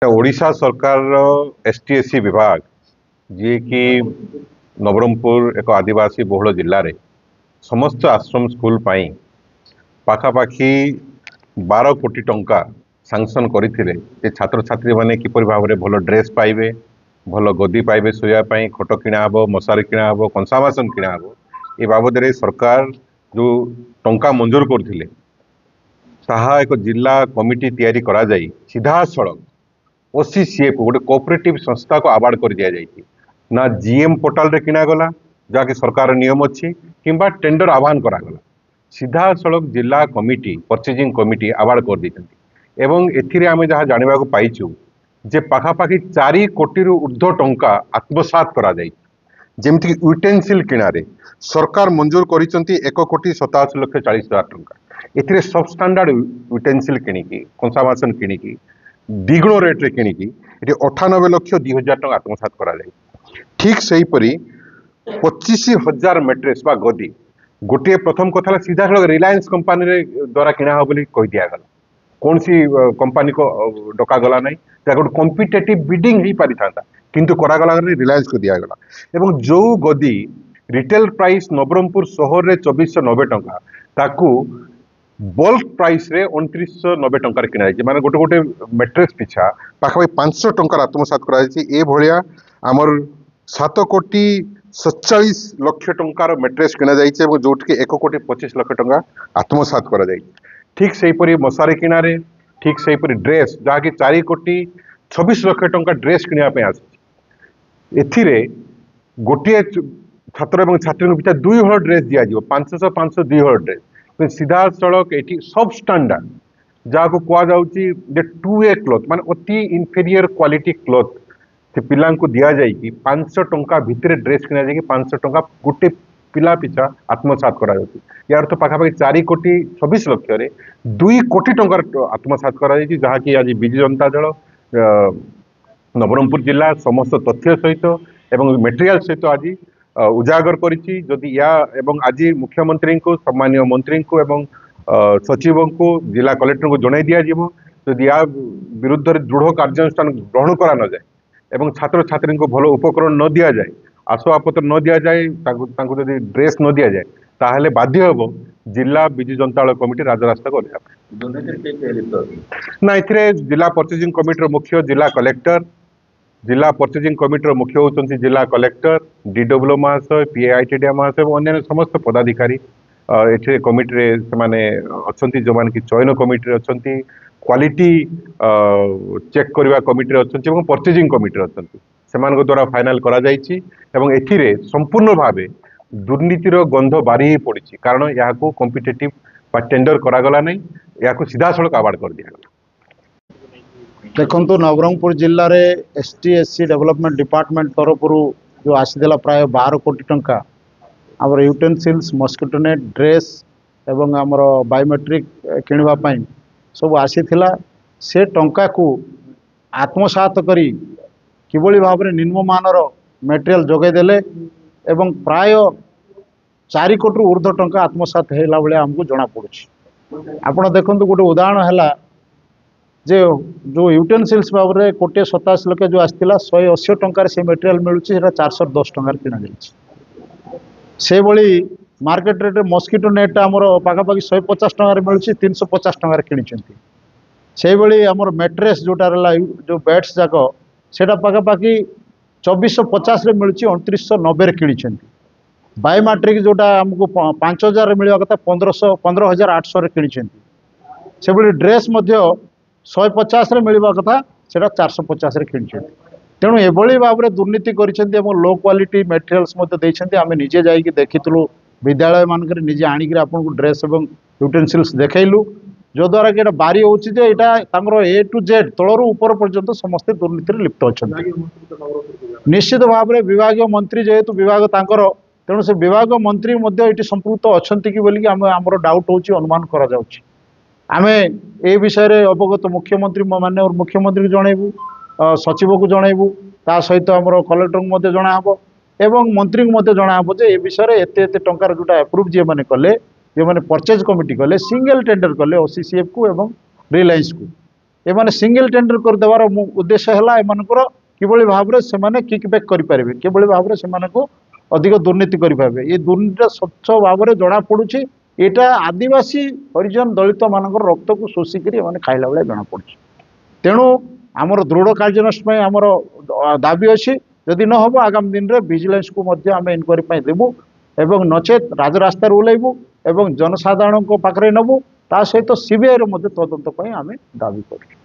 ओडिशा सरकार एसटीएससी विभाग जी कि नवरंगपुर एक आदिवासी बहुल जिले में समस्त आश्रम स्कूल पाखापाखी 12 कोटी टंका सांसन करते छात्र छात्री मैंने किपर भाव में भल ड्रेस पाइबे, भल गदी पाइबे, शोयापाई खट किणा हे, मशारी किणा हे, कंसा बासन किणा हे। ये बाबद सरकार जो टंका मंजूर करथिले ताहा एक जिला कमिटी तैयारी करा जाई सीधा सड़क ओसीसीएफ गोटे कोऑपरेटिव संस्था को आवार्ड कर दिया जाइए ना जीएम पोर्टाल रे किना गला जहाँकि सरकार नियम अच्छी किंबा टेंडर आह्वान करागला सीधा सड़क जिला कमिटी परचेजिंग कमिटी आवार्ड कर देते एवं एथिरे आमे जहाँ जानिबा को पाइछु जे पाखापाखी 4 कोटी ऊर्ध्व टंका आत्मसात करा जाई जेमति यूटेंसिल किणारे सरकार मंजूर करिसंती 1,87,40,000 टंका एथिरे सब स्टैंडर्ड यूटेंसिल किणिकी कंसा बासन किणिकी द्विगुण रेट्रे किणिकी 98,02,000 टंका आत्मसात करा जाई। ठीक सही परी 25,000 मेट्रेस बा गदी गोटे प्रथम कथा सीधा सड़क रिलायंस कंपानी रे द्वारा किणा हो बोली कहि दिया गला कौन सी कंपानी को डका गला नहीं गोटे कॉम्पिटेटिव बिडिंग ही पारि था किंतु करागला रिलायंस को दिया गला एवं जो गदी रिटेल प्राइस नवरंगपुर शहर रे 2490 टंका ताकू बल्क प्राइस रे 2990 टंका किना जाइए माने गोटे गोटे मेट्रेस पिछा पाखापाखि 500 टंका आत्मसात करा जाइए ए भलिया हमर 7,47,00,000 टंकार मेट्रेस किना जाइए जो 1,25,00,000 टंका आत्मसात करा जाइए। ठीक से हीपरी मशारी किनारे ठीक से हीपरी ड्रेस जहाँकि 4,26,00,000 टंका ड्रेस किनापे आसिरे गोटे छात्र और छात्री पिछा 2 हल ड्रेस दिज्व 500 2 हल ड्रेस सीधा सड़क ये सब स्टैंडर्ड जहाँ को कहुच्छी 2A क्लथ मान अति इनफेरियर क्वालिटी क्लथ से पिला दि जाए 500 टंका भितर ड्रेस किना जाए 500 टंका गोटे पिला पिछा आत्मसात करा यार तो पाखापाखि 4,26,00,000 2 कोटी टंकार आत्मसात करा जहाँ कि आज विजु जनता दल नवरंगपुर जिला समस्त तथ्य सहित एवं मेटेरियाल सहित आज उजागर करिछि जदि या एवं आज मुख्यमंत्री को सम्मानीय मंत्री को एवं सचिव को जिला कलेक्टर को जणाई दिया जीवो जदि या विरुद्ध दृढ़ कार्यानुष्ठान ग्रहण करा न जाए एवं छात्र छात्री को भल उपकरण न दिया जाए आसवाबपत्र न दि जाए जदि ड्रेस न दि जाए ताहले बाध्य हम जिला विजु जनता दल कमिटी राजरास्ता को ना ए जिला परचेजिंग कमिटी मुख्य जिला कलेक्टर जिला परचेजिंग कमिटी मुख्य होती जिला कलेक्टर डीडब्ल्यू महाशय पीआईटीडी महाशय और अन्य समस्त पदाधिकारी ये कमिटी अच्छा जो मैंने कि चयन कमिटी अच्छा क्वालिटी चेक करवा कमिटी अच्छा परचेजिंग कमिटी अच्छा से द्वारा फाइनाल करा जाइछि एवं एथिरे संपूर्ण भावे दुर्नीतिर गंध बारी ही पड़ी कारण यहाँ को कॉम्पिटिटिव टेंडर करागला नहीं यहाँ सीधा सड़क आवार्ड कर दिया गला। देखो नवरंगपुर जिले में एसटीएससी डेवलपमेंट डिपार्टमेंट तरफ जो आसीला प्राय 12 कोटी टंका आमर यूटेनसिल्स मस्किटो नेट ड्रेस एवं आमर बायोमेट्रिक किणवाई सब आसीला से टंका को आत्मसात करी किभली भाव में निम्नमानर मेटेरियल जोगेदेले एवं प्राय 4 कोटी ऊर्ध्व टंका आत्मसात होला भाया आमको जना पड़ुछि। आपण देखो गोटे उदाहरण है जे जो यूटेनसिल्स भाव में 1,87,00,000 जो आसाला 180 टंकार से मेटेरियल मिलूँ 410 टंकार किना जाइए से भली मार्केट रेट मस्किटो नेट आमर पाखापाखि 150 टंकार मिलूँ 350 टंकार किणी से भली आमर मेट्रेस जोटा रहा जो बेड्स जाक सेटा पाखापाखि 2,450 मिलूँ 2,990 किणी बायोमेट्रिक जोटा आमको 5,000 मिलवा कथा 15,800 किणी से भली ड्रेस 150 मिलवा कथा से 450 किणी तेणु एभली भाव में दुर्नीति कर लो क्वालिटी मेटेरियल्स आम निजे जाकि देखीलु विद्यालय मानक निजे आणिक आपको ड्रेस और यूटेनसिल्स देखलु जो द्वारा कि बारी होता ए टू जेड तलू ऊपर पर्यंत समस्ते दुर्नीति लिप्त अच्छा निश्चित भाव में विभाग मंत्री जेहेतु विभाग तांकर तेणु से विभाग मंत्री ये संपृक्त अच्छा कि बोलिकी आमर डाउट हो अनुमान करा आमे ए विषय रे अवगत मुख्यमंत्री माने और मुख्यमंत्री जनइबू सचिव को जनइबू ता सहित आमर कलेक्टर को जनाब एवं मंत्री को जनाब जे ए विषय रे एते एते टंकार जोटा अप्रूव जे माने कले जे माने परचेज कमिटी कले सिंगल टेंडर कले ओसीसीएफ को एवं रिलायंस को एमाने सिंगल टेंडर कर देवार उद्देश्य है एमानकर किभଳି भाबरे सेमाने किकबैक करि पारिबे किभଳି भाबरे सेमानको अधिक दुर्नीति करि पारिबे ये दुर्नीति स्वच्छ भाबरे जणा पडुची एटा आदिवासी हरिजन दलित मानकर रक्त को शोषिक खाइला बेले जना पड़ी तेणु आमर दृढ़ कार्यानुष्ठान आमर दाबी अच्छी जदि न हम आगामी दिन में विजिलेंस को आम इनक्वारी देवु एवं नचेत राजरास्ता ओह्लैबू एवं जनसाधारण पाखे नबू ता सहित सीबीआई तदंत आम दाबी करूँ।